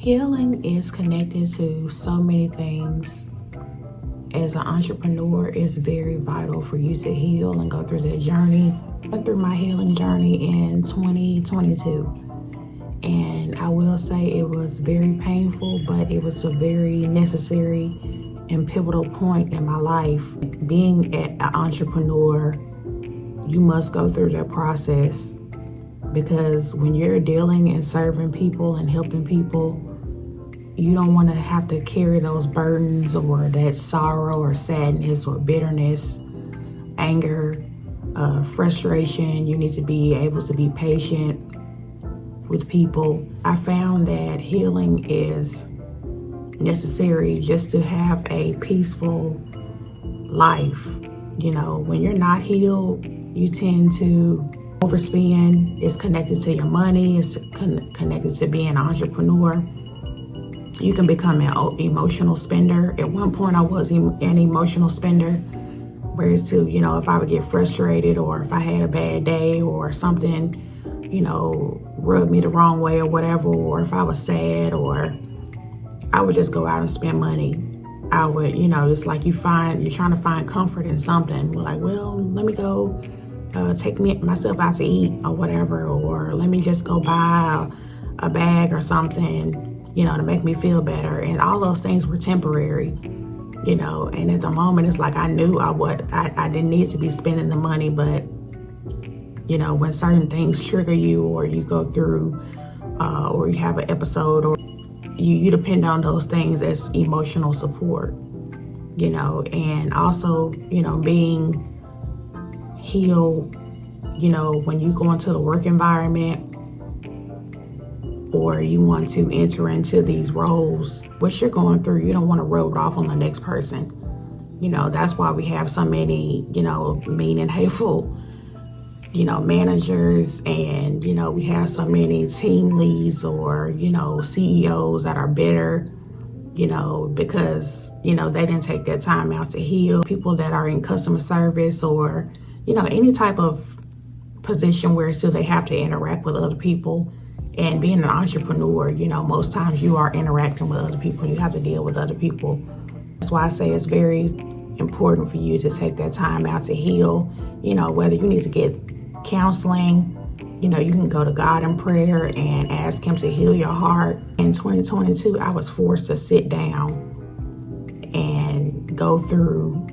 Healing is connected to so many things. As an entrepreneur, it's very vital for you to heal and go through that journey. I went through my healing journey in 2022, and I will say it was very painful, but it was a very necessary and pivotal point in my life. Being an entrepreneur, you must go through that process, because when you're dealing and serving people and helping people, you don't want to have to carry those burdens or that sorrow or sadness or bitterness, anger, frustration. You need to be able to be patient with people. I found that healing is necessary just to have a peaceful life. You know, when you're not healed, you tend to overspend. It's connected to your money. It's connected to being an entrepreneur. You can become an emotional spender. At one point, I was an emotional spender, whereas to, if I would get frustrated or if I had a bad day or something, rubbed me the wrong way or whatever, or if I was sad, or I would just go out and spend money. I would, it's like you're trying to find comfort in something. We're like, well, let me go take myself out to eat or whatever, or let me just go buy a bag or something, to make me feel better. And all those things were temporary, and at the moment it's like I knew I didn't need to be spending the money, but when certain things trigger you, or you go through or you have an episode, or you depend on those things as emotional support, and also, being healed, when you go into the work environment, or you want to enter into these roles, what you're going through, you don't want to rub it off on the next person. That's why we have so many, mean and hateful, managers, and, we have so many team leads or, CEOs that are bitter, because, they didn't take their time out to heal. People that are in customer service or, any type of position where still they have to interact with other people. And being an entrepreneur, most times you are interacting with other people. You have to deal with other people. That's why I say it's very important for you to take that time out to heal. Whether you need to get counseling, you can go to God in prayer and ask Him to heal your heart. In 2022, I was forced to sit down and go through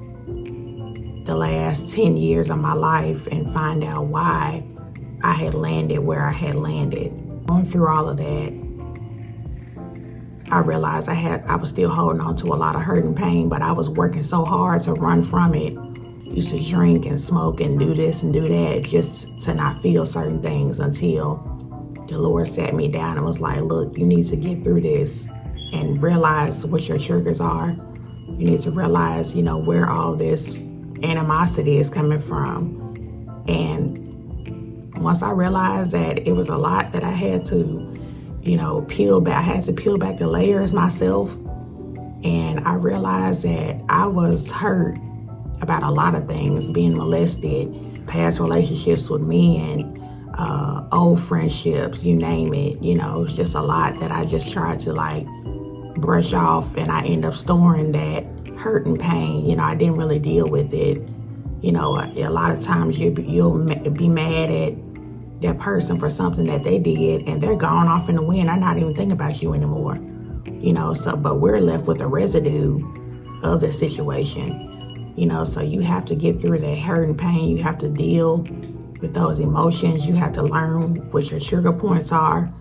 the last 10 years of my life and find out why I had landed where I had landed. Going through all of that, I realized I was still holding on to a lot of hurt and pain, but I was working so hard to run from it. Used to drink and smoke and do this and do that just to not feel certain things, until the Lord sat me down and was like, look, you need to get through this and realize what your triggers are. You need to realize, where all this animosity is coming from. And once I realized that it was a lot that I had to, peel back, I had to peel back the layers myself. And I realized that I was hurt about a lot of things, being molested, past relationships with men, old friendships, you name it. It's just a lot that I just tried to brush off, and I end up storing that hurt and pain. I didn't really deal with it. A lot of times you'll be mad at that person for something that they did, and they're gone off in the wind. They're not even thinking about you anymore. But we're left with the residue of the situation. So you have to get through that hurt and pain. You have to deal with those emotions. You have to learn what your trigger points are.